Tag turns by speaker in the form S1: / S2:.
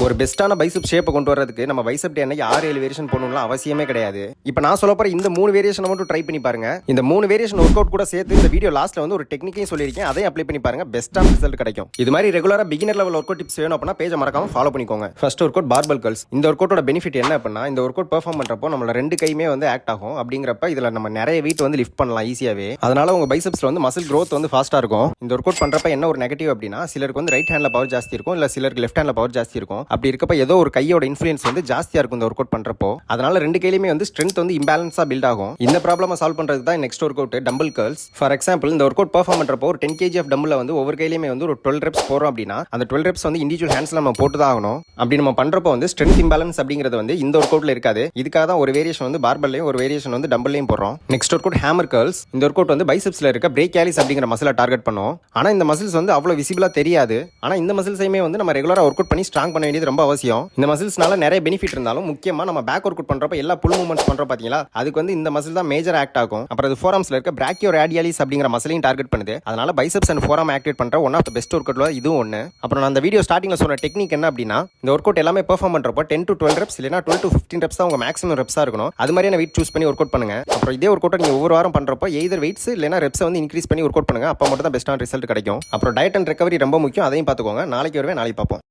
S1: ஒரு பெஸ்ட்டான பைசப் ஷேப்பை கொண்டு வரதுக்கு நம்ம பைசப் டே அன்னைக்கு 6-7 வேரியேஷன் போடணும்லாம் அவசியமே கிடையாது. இப்போ நான் சொல்ல போற இந்த 3 வேரியேஷனை மட்டும் ட்ரை பண்ணி பாருங்க. இந்த 3 வேரியேஷன் ஒர்க் அவுட் கூட சேர்த்து இந்த வீடியோ லாஸ்ட்ல வந்து ஒரு டெக்னிக்கையும் சொல்லியிருக்கேன், அதையும் அப்ளை பண்ணி பாருங்க. பெஸ்ட்டான ரிசல்ட் கிடைக்கும். இது மாதிரி ரெகுலரா beginner level work out tips வேணும் அப்படின்னா பேஜை மறக்காம ஃபாலோ பண்ணிக்கோங்க. First work out barbell curls. இந்த ஒர்க் அவுட்டோட பெனிஃபிட் என்ன அப்படின்னா, இந்த ஒர்க் அவுட் பெர்ஃபார்ம் பண்றப்போ நம்மள 2 கையுமே வந்து ஆக்ட் ஆகும். அப்படிங்கிறப்ப இதுல நம்ம நிறைய வெயிட் வந்து லிஃப்ட் பண்ணலாம் ஈஸியாவே. அதனால உங்க பைசப்ஸ்ல வந்து மசில் growth வந்து ஃபாஸ்டா இருக்கும். இந்த ஒர்க் அவுட் பண்றப்ப என்ன ஒரு நெகட்டிவ் அப்படின்னா, சிலருக்கு வந்து ரைட் ஹேண்ட்ல பவர் ஜாஸ்தி இருக்கும், இல்ல சிலருக்கு லெஃப்ட் ஹேண்ட்ல பவர் ஜாஸ்தி இருக்கும். அப்படி இருக்கப்ப ஏதோ ஒரு கையோட இன்ஃப்ளூயன்ஸ் வந்து ஜாஸ்தியா இருக்கும் இந்த ஒர்க் அவுட் பண்றப்போ. அதனால 2 கையிலுமே வந்து ஸ்ட்ரென்த் வந்து இம்பேலன்ஸா பில்ட் ஆகும். இந்த ப்ராப்ளமை சால்வ் பண்றதுக்கு தான் next work out tumble curls. For example, இந்த ஒர்க் அவுட் பெர்ஃபார்ம் பண்றப்போ ஒரு 10 kg ஆஃப் டம்பிள் வந்து ஒவ்வொரு கையிலுமே வந்து ஒரு 12 ரெப்ஸ் போறோம் அப்படின்னா, அந்த 12 ரெப்ஸ் வந்து இண்டிவிஜுவல் ஹேண்ட்ஸ்ல நம்ம போட்டு தான் ஆகணும். அப்படி நம்ம பண்றப்போ வந்து ஸ்ட்ரென்த் இம்பேலன்ஸ் அப்படிங்கிறது வந்து இந்த ஒர்க் அவுட்ல இருக்காது. இதுக்காக தான் ஒரு வேரியேஷன் வந்து பார்பல்லையும் ஒரு வேரியேஷன் வந்து டம்பிள்லையும் போடுறோம். Next work out hammer curls. இந்த ஒர்க் அவுட் வந்து பைசப்ஸ்ல இருக்க பிரேக்கியாலிஸ் அப்படிங்கிற மசிலை டார்கெட் பண்ணும். ஆனா இந்த மசில்ஸ் வந்து அவ்வளவு விசிபிளா தெரியாது. ஆனா இந்த மசில்ஸையுமே வந்து நம்ம ரெகுலரா ஒர்க் அவுட் பண்ணி ஸ்ட்ராங் பண்ண வேண்டியது ரொம்ப அவசியம். இந்த மசில்ஸ்னால நிறைய பெனிஃபிட் இருந்தாலும் முக்கியமா நம்ம பேக் ஒர்க் அவுட் பண்றப்ப எல்லா புல் மூவ்மெண்ட்ஸ் பண்றோம் பாத்தீங்களா, அதுக்கு வந்து இந்த மசில் தான் மேஜர் ஆக்ட் ஆகும். அப்புறம் அது ஃபோராம்ஸ்ல இருக்க பிராக்கியோ ரேடியாலிஸ் அப்படிங்கிற மசிலையும் டார்கெட் பண்ணுது. அதனால பைசப்ஸ் அண்ட் ஃபோராம் ஆக்டிவேட் பண்ற ஒன் ஆஃப் த பெஸ்ட் ஒர்க் அவுட்ல இதுவும் ஒன்னு. அப்புறம் நான் அந்த வீடியோ ஸ்டார்டிங்ல சொன்ன டெக்னிக் என்ன அப்படின்னா, இந்த ஒர்க் அவுட் எல்லாமே பெர்ஃபார்ம் பண்றப்போ 10 to 12 ரெப்ஸ் இல்லனா 12 to 15 ரெப்ஸ் தான் உங்க மேக்ஸிமம் ரெப்ஸா இருக்கணும். அது மாதிரியான வெயிட் சூஸ் பண்ணி ஒர்க் அவுட் பண்ணுங்க. அப்புறம் இதே ஒர்க் அவுட் நீங்க ஒவ்வொரு வாரம் பண்றப்போ எய்தர் வெயிட்ஸ் இல்லனா ரெப்ஸ் வந்து இன்க்ரீஸ் பண்ணி ஒர்க் அவுட் பண்ணுங்க. அப்ப மட்டும் தான் பெஸ்ட்டான ரிசல்ட் கிடைக்கும். அப்புறம் டயட் அண்ட் ரெக்கவரி ரொம்ப முக்கியம், அதையும் பாத்துக்கோங்க. நாளைக்கு வருவேன், நாளைக்கு பார்ப்போம்.